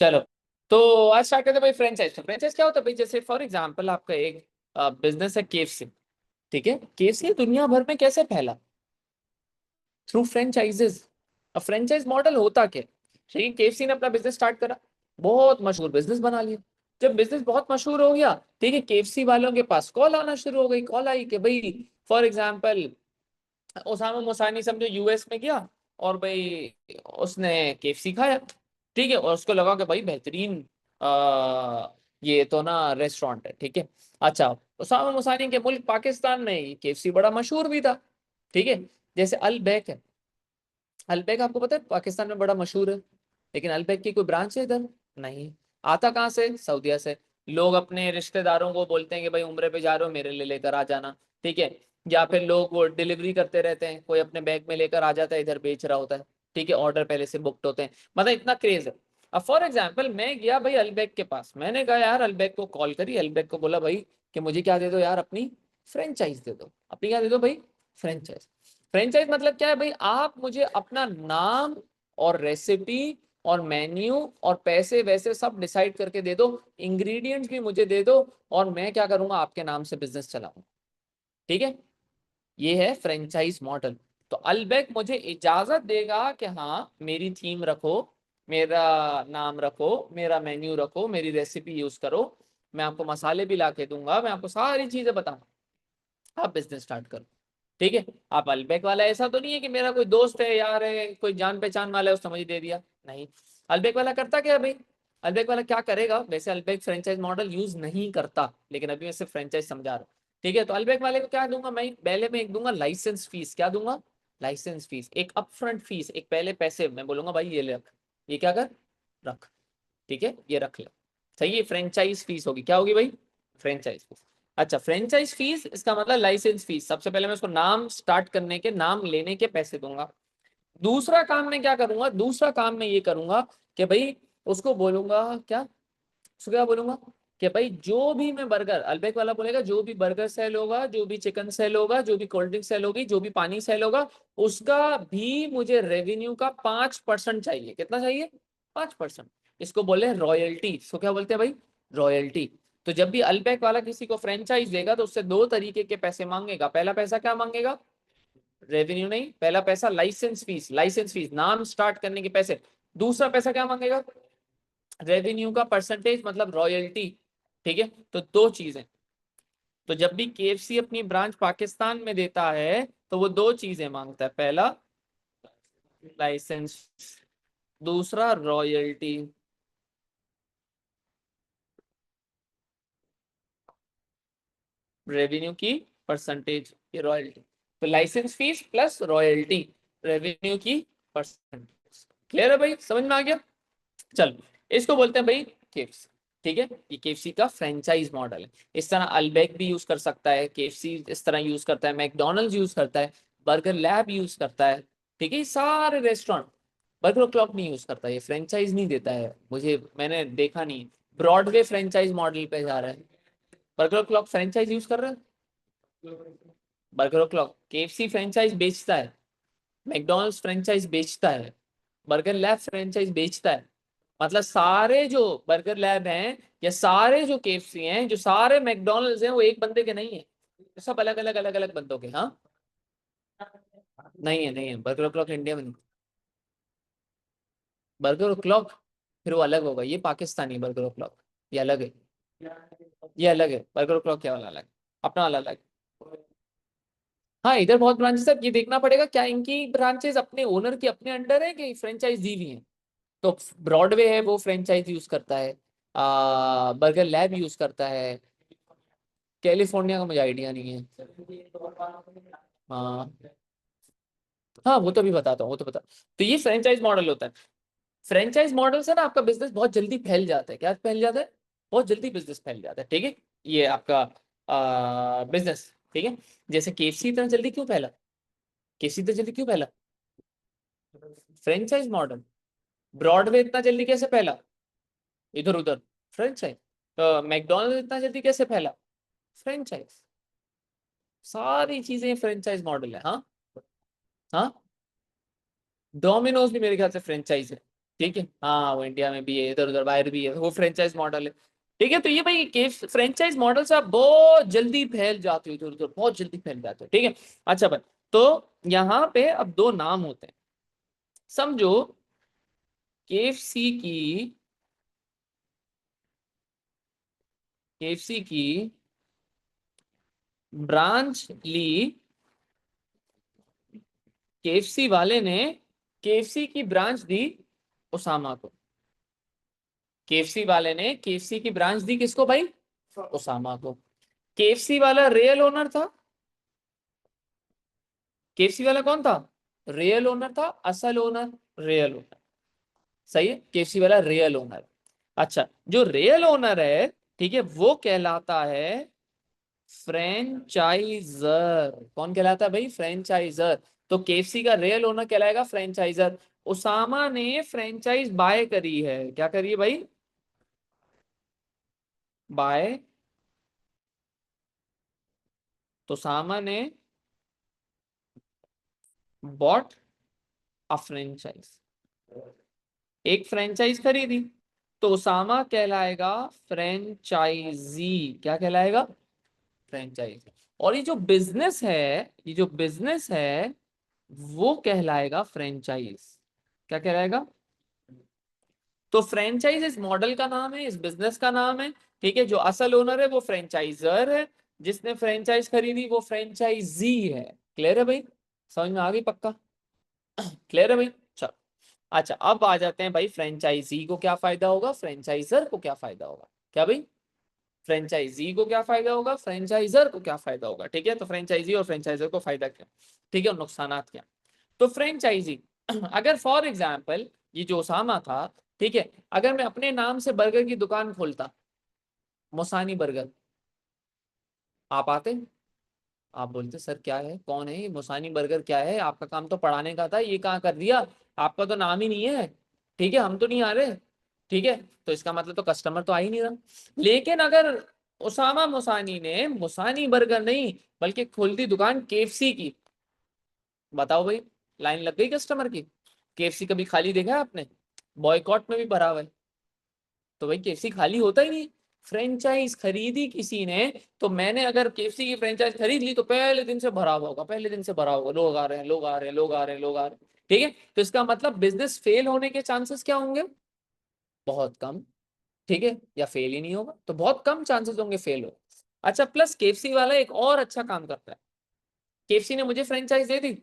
चलो, तो आज स्टार्ट करते हैं भाई फ्रेंचाइज। तो फ्रेंचाइज क्या होता है भाई? जैसे फॉर एग्जांपल आपका एक बिजनेस है केएफसी। ठीक है, केएफसी दुनिया भर में कैसे फैला? Through franchises. अब फ्रेंचाइज मॉडल होता क्या? ठीक है, केएफसी ने अपना बिजनेस स्टार्ट करा, बहुत मशहूर बिजनेस बना लिया। जब बिजनेस बहुत मशहूर हो गया, ठीक है, केएफसी वालों के पास कॉल आना शुरू हो गई। कॉल आई कि भाई फॉर एग्जांपल ओसामा मुसानी समझो यूएस में गया और भाई उसने केएफसी खाया। ठीक है, और उसको लगा कि भाई बेहतरीन ये तो ना रेस्टोरेंट है। ठीक है, अच्छा, ओसामा मुसानी के मुल्क पाकिस्तान में केएफसी बड़ा मशहूर भी था। ठीक है, जैसे अल बैक है। अल बैक आपको पता है पाकिस्तान में बड़ा मशहूर है, लेकिन अल बैक की कोई ब्रांच है इधर? नहीं। आता कहाँ से? सऊदीया से। लोग अपने रिश्तेदारों को बोलते हैं कि भाई उम्रे पे जा रहे हो, मेरे लिए लेकर आ जाना। ठीक है, या फिर लोग वो डिलीवरी करते रहते हैं, कोई अपने बैग में लेकर आ जाता है, इधर बेच रहा होता है। ठीक है, ऑर्डर पहले से बुकड होते हैं, मतलब इतना क्रेज है। अब फॉर एग्जाम्पल मैं गया भाई अलबैक के पास, मैंने कहा यार, अलबैक को कॉल करी, अलबैक को बोला भाई कि मुझे क्या दे दो यार, अपनी फ्रेंचाइज दे दो। अपनी क्या दे दो भाई? फ्रेंचाइज। फ्रेंचाइज मतलब क्या है भाई? आप मुझे अपना नाम और रेसिपी और मेन्यू और पैसे वैसे सब डिसाइड करके दे दो, इंग्रेडिएंट्स भी मुझे दे दो, और मैं क्या करूंगा, आपके नाम से बिजनेस चलाऊंगा। ठीक है, ये है फ्रेंचाइज मॉडल। तो अलबैक मुझे इजाजत देगा कि हाँ, मेरी थीम रखो, मेरा नाम रखो, मेरा मेन्यू रखो, मेरी रेसिपी यूज करो, मैं आपको मसाले भी ला के दूंगा, मैं आपको सारी चीजें बताऊंगा, आप बिजनेस स्टार्ट करो। ठीक है, आप अलबैक वाला ऐसा तो नहीं है कि मेरा कोई दोस्त है, यार है, कोई जान पहचान वाला है, उसने मुझे दे दिया, नहीं। अलबैक वाला करता क्या है भाई? अलबैक वाला क्या करेगा? वैसे अलबैक फ्रेंचाइज मॉडल यूज नहीं करता, लेकिन अभी मैं सिर्फ फ्रेंचाइज समझा रहा हूँ। ठीक है, तो अलबैक वाले को क्या दूंगा मैं? पहले मैं एक दूंगा लाइसेंस फीस। क्या दूंगा? लाइसेंस फीस, एक अपफ्रंट फीस, एक पहले पैसे मैं बोलूंगा भाई ये ले रख, ये क्या कर, रख। ठीक है, ये रख ले। सही है, फ्रेंचाइज फीस होगी, क्या होगी भाई? Franchise fees. अच्छा, फ्रेंचाइज फीस इसका मतलब लाइसेंस फीस। सबसे पहले मैं उसको नाम स्टार्ट करने के, नाम लेने के पैसे दूंगा। दूसरा काम मैं क्या करूंगा? दूसरा काम मैं ये करूंगा कि भाई उसको बोलूंगा क्या, उसको क्या बोलूंगा कि भाई जो भी मैं बर्गर, अलबैक वाला बोलेगा जो भी बर्गर सेल होगा, जो भी चिकन सेल होगा, जो भी कोल्ड ड्रिंक सेल होगी, जो भी पानी सेल होगा, उसका भी मुझे रेवेन्यू का 5% चाहिए। कितना चाहिए? 5%। इसको बोले रॉयल्टी। इसको क्या बोलते हैं भाई? रॉयल्टी। तो जब भी अलबैक वाला किसी को फ्रेंचाइज देगा तो उससे दो तरीके के पैसे मांगेगा। पहला पैसा क्या मांगेगा? रेवेन्यू नहीं, पहला पैसा लाइसेंस फीस, लाइसेंस फीस नाम स्टार्ट करने के पैसे। दूसरा पैसा क्या मांगेगा? रेवेन्यू का परसेंटेज, मतलब रॉयल्टी। ठीक है, तो दो चीजें। तो जब भी केएफसी अपनी ब्रांच पाकिस्तान में देता है तो वो दो चीजें मांगता है, पहला लाइसेंस, दूसरा रॉयल्टी। रेवेन्यू की परसेंटेज, ये रॉयल्टी। तो licence fee plus royalty, revenue की परसेंटेज। क्लियर है भाई? समझ में आ गया? चलो, इसको बोलते हैं भाई केएफसी। ठीक है, ये केएफसी का फ्रेंचाइज मॉडल है। इस तरह अलबैक भी यूज कर सकता है, केएफसी इस तरह यूज करता है, मैकडोनल्ड्स यूज करता है, बर्गर लैब यूज करता है। ठीक है, ये सारे रेस्टोरेंट। बर्गर क्लॉक नहीं यूज करता, ये फ्रेंचाइज नहीं देता है, मुझे मैंने देखा नहीं। ब्रॉडवे फ्रेंचाइज मॉडल पे जा रहा है। बर्गर क्लॉक फ्रेंचाइज यूज कर रहा है? बर्गर क्लॉक केएफसी फ्रेंचाइज बेचता है, मैकडोनल्ड्स फ्रेंचाइज बेचता है, बर्गर लैब फ्रेंचाइज बेचता है। मतलब सारे जो बर्गर लैब हैं या सारे जो केएफसी हैं, जो सारे मैकडोनल्ड्स हैं, वो एक बंदे के नहीं है, सब अलग अलग अलग अलग बंदों के। हाँ, नहीं है, नहीं है, बर्गर क्लॉक इंडिया में नहीं। बर्गर क्लॉक फिर वो अलग होगा, ये पाकिस्तानी बर्गर क्लॉक, ये अलग है। ये अलग है, बर्गर क्लॉक क्या वाला अलग, अपना वाला अलग। हाँ, इधर बहुत ब्रांचेस है, ये देखना पड़ेगा क्या इनकी ब्रांचेस अपने ओनर की अपने अंडर है कि फ्रेंचाइज दी हुई है। तो ब्रॉडवे है वो फ्रेंचाइज यूज करता है, बर्गर लैब यूज करता है। कैलिफोर्निया का मुझे आइडिया नहीं है। हाँ, हाँ, वो तो भी बताता हूँ, वो तो बता। तो ये फ्रेंचाइज मॉडल होता है। फ्रेंचाइज मॉडल से ना आपका बिजनेस बहुत जल्दी फैल जाता है। क्या फैल जाता है? बहुत जल्दी बिजनेस फैल जाता है। ठीक है, ये आपका बिजनेस। ठीक है, जैसे केएफसी इतना जल्दी क्यों फैला? केएफसी इतना जल्दी क्यों फैला? Franchise model. ब्रॉडवे इतना जल्दी कैसे फैला? इधर उधर फ्रेंचाइज। तो मैकडोनल्ड इतना जल्दी कैसे फैला? फ्रेंचाइज। सारी चीजें फ्रेंचाइज मॉडल है। हाँ, हाँ, डोमिनोज भी मेरे ख्याल से फ्रेंचाइज है। ठीक है, हाँ वो इंडिया में भी है, इधर उधर बाहर भी है, वो फ्रेंचाइज मॉडल है। ठीक है, तो ये भाई के फ्रेंचाइज मॉडल से आप बहुत जल्दी फैल जाते हो इधर उधर, बहुत जल्दी फैल जाते हो। ठीक है, अच्छा भाई, तो यहाँ पे अब दो नाम होते हैं, समझो केएफसी की ब्रांच ली, केएफसी वाले ने केएफसी की ब्रांच दी उसामा को, केएफसी वाले ने केएफसी की ब्रांच दी किसको भाई, उसामा को। केएफसी वाला रियल ओनर था, केएफसी वाला कौन था, रियल ओनर था, असल ओनर रियल ओनर, सही है, केएफसी वाला रियल ओनर। अच्छा, जो रियल ओनर है, ठीक है, वो कहलाता है फ्रेंचाइजर। कौन कहलाता है भाई, फ्रेंचाइजर। तो केएफसी का रियल ओनर कहलाएगा फ्रेंचाइजर। उसामा ने फ्रेंचाइज बाय करी है, क्या करी है भाई, बाय। तो उसामा ने बॉट अ फ्रेंचाइज, एक फ्रेंचाइज खरीदी, तो उसामा कहलाएगा फ्रेंचाइजी। क्या कहलाएगा, फ्रेंचाइजी। और ये जो बिजनेस है, ये जो बिजनेस है वो कहलाएगा फ्रेंचाइज। क्या कहलाएगा, तो फ्रेंचाइज इस मॉडल का नाम है, इस बिजनेस का नाम है। ठीक है, जो असल ओनर है वो फ्रेंचाइजर है, जिसने फ्रेंचाइज खरीदी वो फ्रेंचाइजी है। क्लियर है भाई, समझ में आ गई पक्का, क्लियर है भाई, चलो। अच्छा, अब आ जाते हैं भाई, फ्रेंचाइजी को क्या फायदा होगा, फ्रेंचाइजर को क्या फायदा होगा, क्या भाई, फ्रेंचाइजी को क्या फायदा होगा, फ्रेंचाइजर को क्या फायदा होगा। ठीक है, तो फ्रेंचाइजी और फ्रेंचाइजर को फायदा क्या, ठीक है, और नुकसानात क्या। तो फ्रेंचाइजी अगर फॉर एग्जाम्पल ये जो ओसामा था, ठीक है, अगर मैं अपने नाम से बर्गर की दुकान खोलता, मोसानी बर्गर, आप आते, आप बोलते सर क्या है, कौन है ये मोसानी बर्गर, क्या है, आपका काम तो पढ़ाने का था, ये कहाँ कर दिया, आपका तो नाम ही नहीं है, ठीक है, हम तो नहीं आ रहे। ठीक है, तो इसका मतलब तो कस्टमर तो आ ही नहीं रहा। लेकिन अगर उसामा मोसानी ने मोसानी बर्गर नहीं बल्कि खोल दी दुकान केएफसी की, बताओ भाई, लाइन लग गई कस्टमर की। केएफसी कभी खाली देखा है आपने, बॉयकॉट में भी भरा हुआ है, तो भाई केएफसी खाली होता ही नहीं। फ्रेंचाइज खरीदी किसी ने, तो मैंने अगर केएफसी की फ्रेंचाइज खरीद ली तो पहले दिन से भरा हुआ होगा, पहले दिन से भरा होगा, लोग आ रहे हैं, लोग आ रहे हैं, लोग आ रहे हैं, लोग आ रहे हैं। ठीक है, तो इसका मतलब बिजनेस फेल होने के चांसेस क्या होंगे, बहुत कम। ठीक है, या फेल ही नहीं होगा, तो बहुत कम चांसेस होंगे फेल हो। अच्छा, प्लस केएफसी वाला एक और अच्छा काम करता है, केएफसी ने मुझे फ्रेंचाइज दे दी,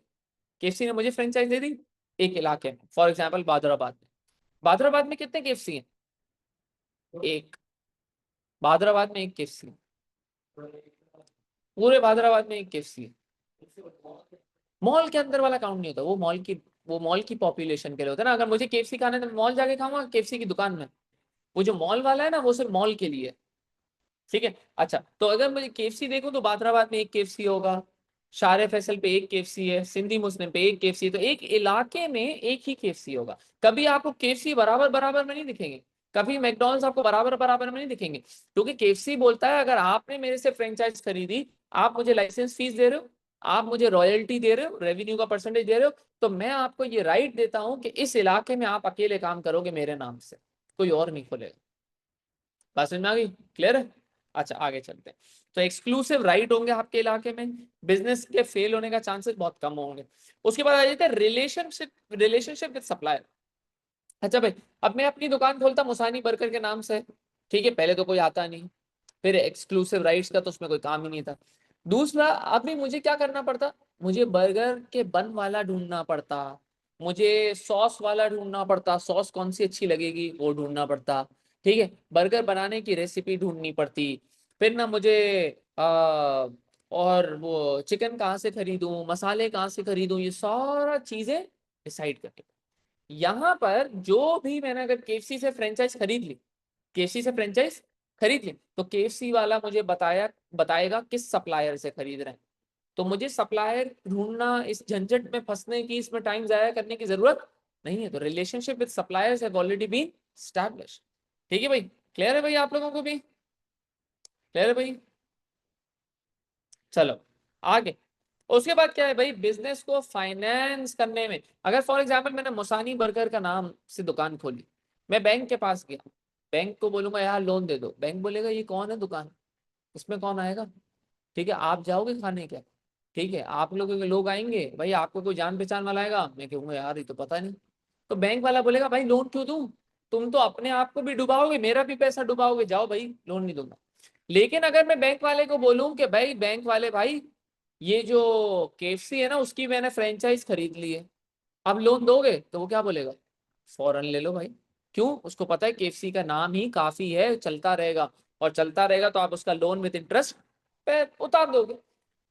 केएफसी ने मुझे फ्रेंचाइज दे दी एक इलाके में, फॉर एग्जाम्पल बादराबाद में। बादराबाद में कितने केएफसी हैं, एक, बादराबाद में एक केएफसी, पूरे हैदराबाद में एक केएफसी है। मॉल के अंदर वाला काउंट नहीं होता, वो मॉल की पॉपुलेशन के लिए होता है ना। अगर मुझे केएफसी खाना है तो मॉल जाके खाऊंगा केएफसी की दुकान में, वो जो मॉल वाला है ना वो सिर्फ मॉल के लिए। ठीक है, अच्छा, तो अगर मुझे केएफसी देखूं तो बादराबाद में एक केएफसी होगा, शारे फैसल पे एक केएफसी है, सिंधी मुस्लिम पे एक केएफसी है, तो एक इलाके में एक ही केएफसी होगा। कभी आपको केएफसी बराबर बराबर में नहीं दिखेंगे, कभी मैकडॉनल्ड्स आपको बराबर बराबर में नहीं दिखेंगे, क्योंकि केएफसी बोलता है अगर आपने मेरे से फ्रेंचाइज खरीदी, आप मुझे लाइसेंस फीस दे रहे हो, आप मुझे रॉयल्टी दे रहे हो, रेवेन्यू का परसेंटेज दे रहे हो, तो मैं आपको ये राइट देता हूं कि इस इलाके में आप अकेले काम करोगे मेरे नाम से, कोई और नहीं खोलेगा। बात समझ में आ गई, क्लियर है। अच्छा, आगे चलते हैं। तो एक्सक्लूसिव राइट होंगे आपके इलाके में, बिजनेस के फेल होने का चांसेस बहुत कम होंगे। उसके बाद आ जाते हैं रिलेशनशिप, रिलेशनशिप विद सप्लायर। अच्छा भाई, अब मैं अपनी दुकान खोलता मुसानी बर्गर के नाम से, ठीक है, पहले तो कोई आता नहीं, फिर एक्सक्लूसिव राइट्स का तो उसमें कोई काम ही नहीं था। दूसरा, अभी मुझे क्या करना पड़ता, मुझे बर्गर के बन वाला ढूंढना पड़ता, मुझे सॉस वाला ढूंढना पड़ता, सॉस कौन सी अच्छी लगेगी वो ढूंढना पड़ता। ठीक है, बर्गर बनाने की रेसिपी ढूंढनी पड़ती, फिर ना मुझे और वो चिकन कहाँ से खरीदूं, मसाले कहाँ से खरीदूं, ये सारा चीजें डिसाइड करके। यहाँ पर जो भी मैंने अगर केएफसी से फ्रेंचाइज खरीद ली, केएफसी से फ्रेंचाइज खरीद ली, तो केएफसी वाला मुझे बताएगा किस सप्लायर से खरीद रहे हैं, तो मुझे सप्लायर ढूंढना, इस झंझट में फंसने की, इसमें टाइम जाया करने की जरूरत नहीं है। तो relationship with suppliers have already been established. ठीक है भाई, क्लियर है भाई, आप लोगों को भी क्लियर है भाई, चलो आगे। उसके बाद क्या है भाई, बिजनेस को फाइनेंस करने में, अगर फॉर एग्जांपल मैंने मुसानी बर्गर का नाम से दुकान खोली, मैं बैंक के पास गया, बैंक को बोलूंगा यार लोन दे दो, बैंक बोलेगा ये कौन है दुकान, इसमें कौन आएगा? ठीक है, आप जाओगे खाने क्या? ठीक है, आप लोग आएंगे भाई, आपको कोई जान पहचान वाला आएगा, मैं कहूंगा यार ये तो पता नहीं। तो बैंक वाला बोलेगा भाई लोन क्यों दूं, तुम तो अपने आप को भी डुबाओगे, मेरा भी पैसा डुबाओगे, जाओ भाई लोन नहीं दूंगा। लेकिन अगर मैं बैंक वाले को बोलूं कि भाई बैंक वाले भाई, ये जो केएफसी है ना उसकी मैंने फ्रेंचाइज खरीद ली है, अब लोन दोगे? तो वो क्या बोलेगा, फौरन ले लो भाई। क्यों? उसको पता है केएफसी का नाम ही काफी है, चलता रहेगा, और चलता रहेगा तो आप उसका लोन विद इंटरेस्ट पे उतार दोगे।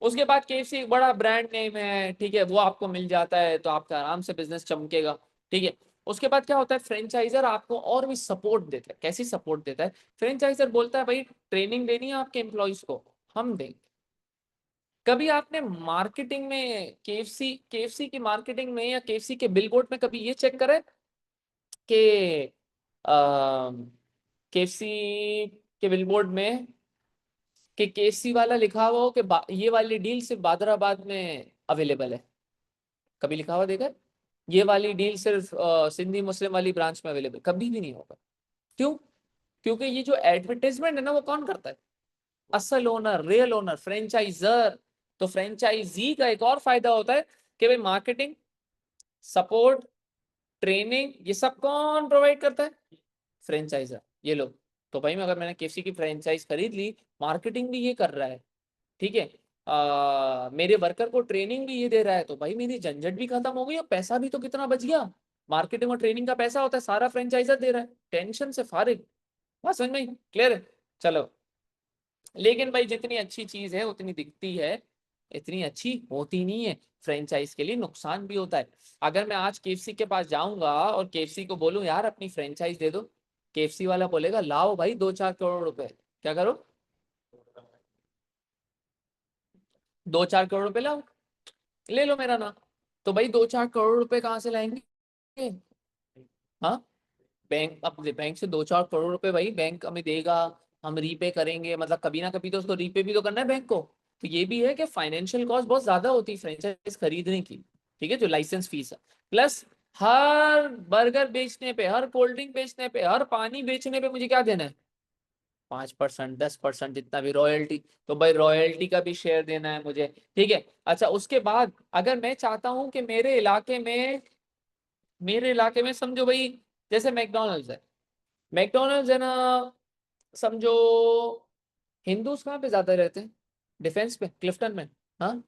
उसके बाद केएफसी एक बड़ा ब्रांड नेम है, ठीक है, वो आपको मिल जाता है तो आपका आराम से बिजनेस चमकेगा। ठीक है, उसके बाद क्या होता है, फ्रेंचाइजर आपको और भी सपोर्ट देता है। कैसी सपोर्ट देता है? फ्रेंचाइजर बोलता है भाई ट्रेनिंग देनी है आपके एम्प्लॉयज को, हम देंगे। कभी आपने मार्केटिंग में केएफसी की मार्केटिंग में या केएफसी के बिलबोर्ड में कभी ये चेक करा है कि केएफसी के बिलबोर्ड में कि केएफसी वाला लिखा हुआ हो कि ये वाली डील सिर्फ बादराबाद में अवेलेबल है? कभी लिखा हुआ देखा है? ये वाली डील सिर्फ सिंधी मुस्लिम वाली ब्रांच में अवेलेबल, कभी भी नहीं होगा। क्यों? क्योंकि ये जो एडवर्टाइजमेंट है ना वो कौन करता है? असल ओनर, रियल ओनर, फ्रेंचाइजर। तो फ्रेंचाइजी का एक और फायदा होता है कि भाई मार्केटिंग, सपोर्ट, ट्रेनिंग, ये सब कौन प्रोवाइड करता है? फ्रेंचाइजर। ये लो, तो भाई मैं अगर मैंने केएफसी की फ्रेंचाइज खरीद ली, मार्केटिंग भी ये कर रहा है, ठीक है, मेरे वर्कर को ट्रेनिंग भी ये दे रहा है, तो भाई मेरी झंझट भी खत्म हो गई और पैसा भी तो कितना बच गया। मार्केटिंग और ट्रेनिंग का पैसा होता है, सारा फ्रेंचाइजर दे रहा है, टेंशन से फारिग। बात समझ में? क्लियर है? चलो, लेकिन भाई जितनी अच्छी चीज है उतनी दिखती है, इतनी अच्छी होती नहीं है। फ्रेंचाइज के लिए नुकसान भी होता है। अगर मैं आज केएफसी के पास जाऊंगा और केएफसी को बोलूं यार अपनी फ्रेंचाइज दे दो, केएफसी वाला बोलेगा लाओ भाई 2-4 करोड़ रुपए, क्या करो, 2-4 करोड़ रुपए लाओ, ले लो मेरा नाम। तो भाई 2-4 करोड़ रुपए कहाँ से लाएंगे? हाँ, बैंक, अपने बैंक से 2-4 करोड़ रुपए भाई बैंक हमें देगा, हम रीपे करेंगे, मतलब कभी ना कभी तो उसको रीपे भी तो करना है बैंक को। तो ये भी है कि फाइनेंशियल कॉस्ट बहुत ज्यादा होती है फ्रेंचाइज खरीदने की। ठीक है, जो लाइसेंस फीस है, प्लस हर बर्गर बेचने पे, हर कोल्ड ड्रिंक बेचने पे, हर पानी बेचने पे मुझे क्या देना है? 5%, 10%, जितना भी रॉयल्टी। तो भाई रॉयल्टी का भी शेयर देना है मुझे। ठीक है, अच्छा उसके बाद अगर मैं चाहता हूं कि मेरे इलाके में समझो भाई, जैसे मैकडोनल्ड्स है, मैकडोनल्ड्स है ना, समझो हिंदूज कहाँ पे ज्यादा रहते हैं? डिफेंस पे, क्लिफ्टन में। हाँ,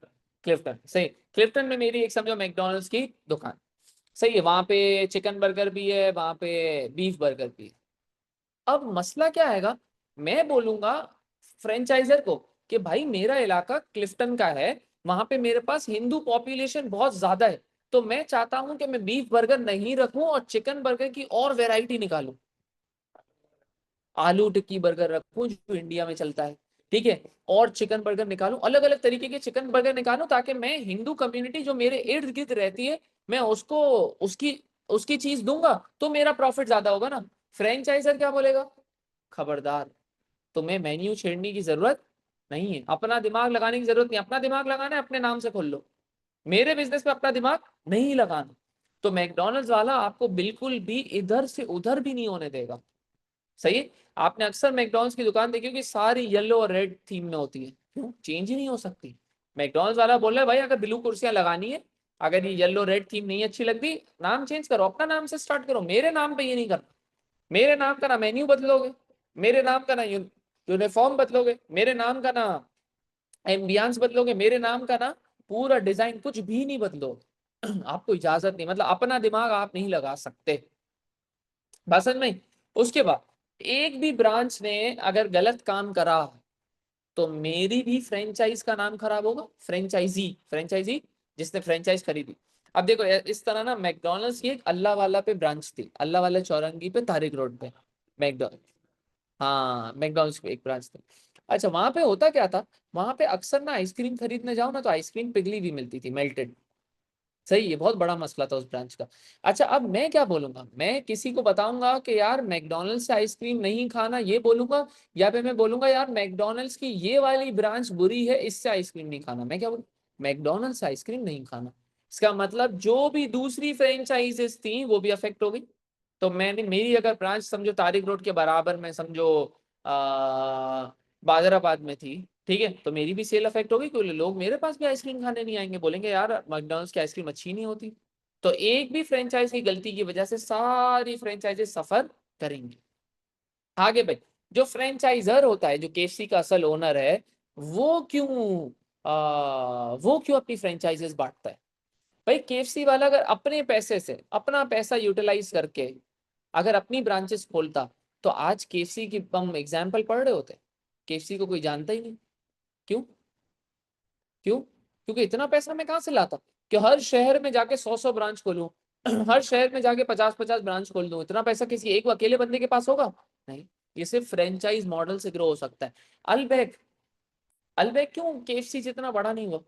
क्लिफ्टन सही, क्लिफ्टन में मेरी एक समझो मैकडोनल्ड्स की दुकान, सही है, वहां पे चिकन बर्गर भी है, वहां पे बीफ बर्गर भी है। अब मसला क्या आएगा, मैं बोलूंगा फ्रेंचाइजर को कि भाई मेरा इलाका क्लिफ्टन का है, वहां पे मेरे पास हिंदू पॉपुलेशन बहुत ज्यादा है, तो मैं चाहता हूं कि मैं बीफ बर्गर नहीं रखूं और चिकन बर्गर की और वैरायटी निकालूं, आलू टिक्की बर्गर रखूं जो इंडिया में चलता है, ठीक है, और चिकन बर्गर निकालूं, अलग अलग तरीके के चिकन बर्गर निकालूं, ताकि मैं हिंदू कम्युनिटी जो मेरे इर्द गिर्द रहती है, मैं उसको उसकी उसकी चीज दूंगा, तो मेरा प्रॉफिट ज्यादा होगा ना। फ्रेंचाइजर क्या बोलेगा, खबरदार, तुम्हें मेन्यू छेड़ने की जरूरत नहीं है, अपना दिमाग लगाने की जरूरत नहीं, अपना दिमाग लगाना है अपने नाम से खोल लो, मेरे बिजनेस में अपना दिमाग नहीं लगाना। तो मैकडोनल्ड्स वाला आपको बिल्कुल भी इधर से उधर भी नहीं होने देगा। सही है? आपने अक्सर मैकडॉनल्ड्स की दुकान देखी होगी, सारी येलो और रेड थीम में होती है, क्यों? चेंज ही नहीं हो सकती। मैकडॉनल्ड्स वाला बोल रहा है भाई अगर ब्लू कुर्सियां लगानी है, अगर ये येलो रेड थीम नहीं अच्छी लगती, नाम चेंज करो, अपना नाम से स्टार्ट करो, मेरे नाम पे ये नहीं करना। मेरे नाम का ना मेन्यू बदलोगे, मेरे नाम का ना यूनिफॉर्म बदलोगे, मेरे नाम का ना एम्बियंस बदलोगे, मेरे नाम का ना पूरा डिजाइन, कुछ भी नहीं बदलोगे। आपको इजाजत नहीं, मतलब अपना दिमाग आप नहीं लगा सकते। बात समझ में? उसके बाद एक भी ब्रांच ने अगर गलत काम करा तो मेरी भी फ्रेंचाइज का नाम खराब होगा। फ्रेंचाइजी जिसने फ्रेंचाइज खरीदी। अब देखो इस तरह ना, मैकडोनल्ड्स की एक अल्लाह वाला पे ब्रांच थी, अल्लाह वाला चौरंगी पे, तारिक रोड पे, मैकडोनल्ड, हाँ मैकडोनल्ड्स की एक ब्रांच थी। अच्छा वहां पे होता क्या था, वहां पे अक्सर ना आइसक्रीम खरीदने जाओ ना तो आइसक्रीम पिघली भी मिलती थी, मेल्टेड। सही, ये बहुत बड़ा मसला था उस ब्रांच का। अच्छा अब मैं क्या बोलूंगा, मैं किसी को बताऊंगा कि यार मैकडोनल्ड्स से आइसक्रीम नहीं खाना, ये बोलूंगा, या फिर मैं बोलूंगा यार मैकडोनल्ड्स की ये वाली ब्रांच बुरी है, इससे आइसक्रीम नहीं खाना, मैं क्या बोलूं? मैकडोनल्ड्स आइसक्रीम नहीं खाना। इसका मतलब जो भी दूसरी फ्रेंचाइजेस थी वो भी अफेक्ट हो गई। तो मैंने, मेरी अगर ब्रांच समझो तारिक रोड के बराबर में समझो बाजाराबाद में थी, ठीक है, तो मेरी भी सेल अफेक्ट होगी क्योंकि लोग मेरे पास भी आइसक्रीम खाने नहीं आएंगे, बोलेंगे यार मैकडोनल्ड्स की आइसक्रीम अच्छी नहीं होती। तो एक भी फ्रेंचाइज की गलती की वजह से सारी फ्रेंचाइजेस सफर करेंगी। आगे भाई, जो फ्रेंचाइजर होता है, जो केएफसी का असल ओनर है, वो क्यों वो क्यों अपनी फ्रेंचाइजेस बांटता है? भाई केएफसी वाला अगर अपने पैसे से, अपना पैसा यूटिलाइज करके अगर अपनी ब्रांचेस खोलता, तो आज केएफसी की हम एग्जाम्पल पढ़ रहे होते। केएफसी को कोई जानता ही नहीं। क्यों? क्यों? क्योंकि इतना पैसा मैं कहाँ से लाता कि हर शहर में जाके 100-100 ब्रांच खोलूं, हर शहर में जाके 50-50 ब्रांच खोल दूं। इतना पैसा किसी एक अकेले बंदे के पास होगा? नहीं। ये सिर्फ फ्रेंचाइज मॉडल से ग्रो हो सकता है। अलबैक, अलबैक क्यों केएफसी जितना बड़ा नहीं हुआ?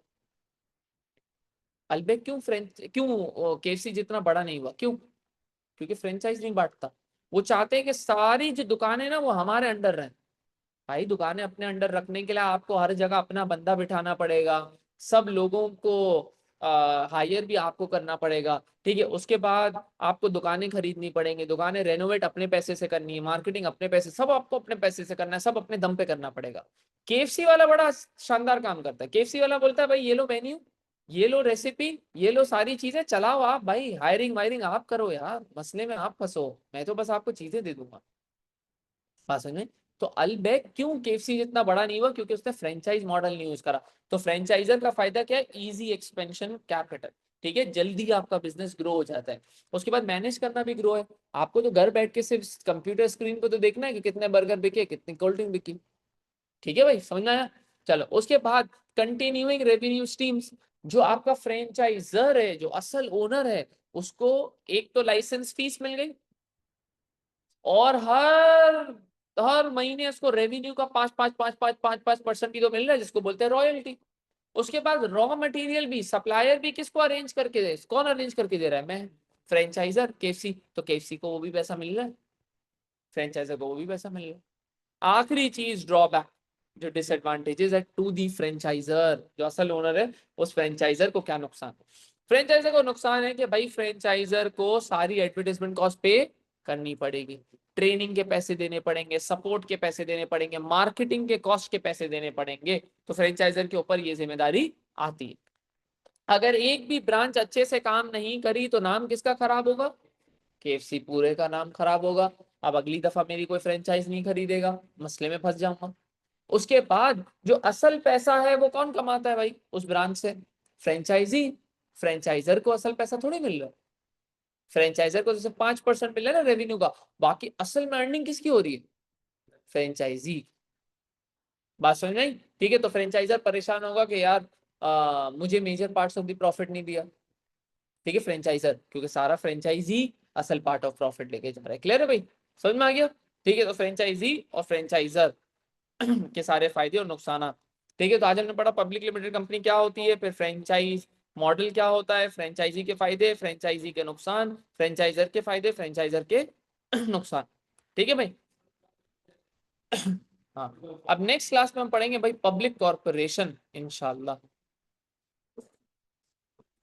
अलबैक क्यों केएफसी जितना बड़ा नहीं हुआ? क्यों? क्योंकि फ्रेंचाइज नहीं बांटता। वो चाहते हैं कि सारी जो दुकानें ना वो हमारे अंडर रहें। भाई दुकानें अपने अंडर रखने के लिए आपको हर जगह अपना बंदा बिठाना पड़ेगा, सब लोगों को हायर भी आपको करना पड़ेगा, ठीक है। उसके बाद आपको दुकानें खरीदनी पड़ेंगी, दुकानें रेनोवेट अपने पैसे से करनी है, मार्केटिंग अपने पैसे, सब आपको अपने पैसे से करना है, सब अपने दम पे करना पड़ेगा। केएफसी वाला बड़ा शानदार काम करता है। केएफसी वाला बोलता है भाई ये लो मेन्यू, ये लो रेसिपी, ये लो सारी चीजें, चलाओ आप भाई, हायरिंग वायरिंग आप करो यार, मसले में आप फंसो, मैं तो बस आपको चीजें दे दूंगा। बात समझ में? तो अलबैक क्यों केएफसी जितना बड़ा नहीं हुआ? क्योंकि उसने फ्रेंचाइज मॉडल नहीं यूज करा। तो फ्रेंचाइजर का फायदा क्या है? इजी एक्सपेंशन कैपिटल, ठीक है, जल्दी आपका बिजनेस ग्रो हो जाता है। उसके बाद मैनेज करना भी ग्रो है। आपको तो घर बैठ के सिर्फ कंप्यूटर स्क्रीन पे तो देखना है कि कितने बर्गर बिके, कितनी कोल्ड ड्रिंक बिकी, ठीक है भाई, समझ में आया? चलो उसके बाद कंटिन्यूइंग रेवेन्यू स्ट्रीम्स। जो आपका फ्रेंचाइजर है, जो असल ओनर है, उसको एक तो लाइसेंस फीस मिल गई, और हर हर महीने उसको रेवेन्यू का 5-5-5-5-5-5% ही तो मिल रहा है, जिसको बोलते हैं रॉयल्टी। उसके बाद रॉ मटेरियल भी, सप्लायर भी किसको अरेंज करके दे, कौन अरेंज करके दे रहा है? मैं, फ्रेंचाइजर केएफसी। तो केएफसी को वो भी पैसा मिल रहा है, फ्रेंचाइजर को वो भी पैसा मिल रहा है। आखिरी चीज ड्रॉबैक, जो डिसएडवांटेजेस है टू दी फ्रेंचाइजर, जो असल ओनर है, उस फ्रेंचाइजर को क्या नुकसान है? फ्रेंचाइजर को नुकसान है कि भाई फ्रेंचाइजर को सारी एडवर्टाइजमेंट कॉस्ट पे करनी पड़ेगी, ट्रेनिंग के पैसे देने पड़ेंगे, सपोर्ट के पैसे देने पड़ेंगे, मार्केटिंग के कॉस्ट के पैसे देने पड़ेंगे। तो फ्रेंचाइजर के ऊपर ये जिम्मेदारी आती है। अगर एक भी ब्रांच अच्छे से काम नहीं करी तो नाम किसका खराब होगा? केएफसी पूरे का नाम खराब होगा। अब अगली दफा मेरी कोई फ्रेंचाइज नहीं खरीदेगा, मसले में फंस जाऊंगा। उसके बाद जो असल पैसा है वो कौन कमाता है भाई उस ब्रांच से? फ्रेंचाइजी। फ्रेंचाइजर को असल पैसा थोड़ी मिल रहा है। फ्रेंचाइजर को जैसे 5% मिल रहा है ना रेवेन्यू का, बाकी असल में अर्निंग किसकी हो रही है? फ्रेंचाइजी। बात समझ नहीं? ठीक है, तो फ्रेंचाइजर परेशान होगा कि यार मुझे major parts of the profit नहीं दिया, ठीक है, फ्रेंचाइजर, क्योंकि सारा फ्रेंचाइजी असल पार्ट ऑफ प्रॉफिट लेके जा रहा है। क्लियर है भाई? समझ में आ गया? ठीक है, तो फ्रेंचाइजी और फ्रेंचाइजर के सारे फायदे और नुकसान। ठीक है, तो आज हमने पढ़ा पब्लिक लिमिटेड कंपनी क्या होती है, फिर फ्रेंचाइज मॉडल क्या होता है, फ्रेंचाइजी के फायदे, फ्रेंचाइजी के नुकसान, फ्रेंचाइजर के फायदे, फ्रेंचाइजर के नुकसान। ठीक है भाई? हाँ, अब नेक्स्ट क्लास में हम पढ़ेंगे भाई पब्लिक कॉर्पोरेशन इंशाल्लाह।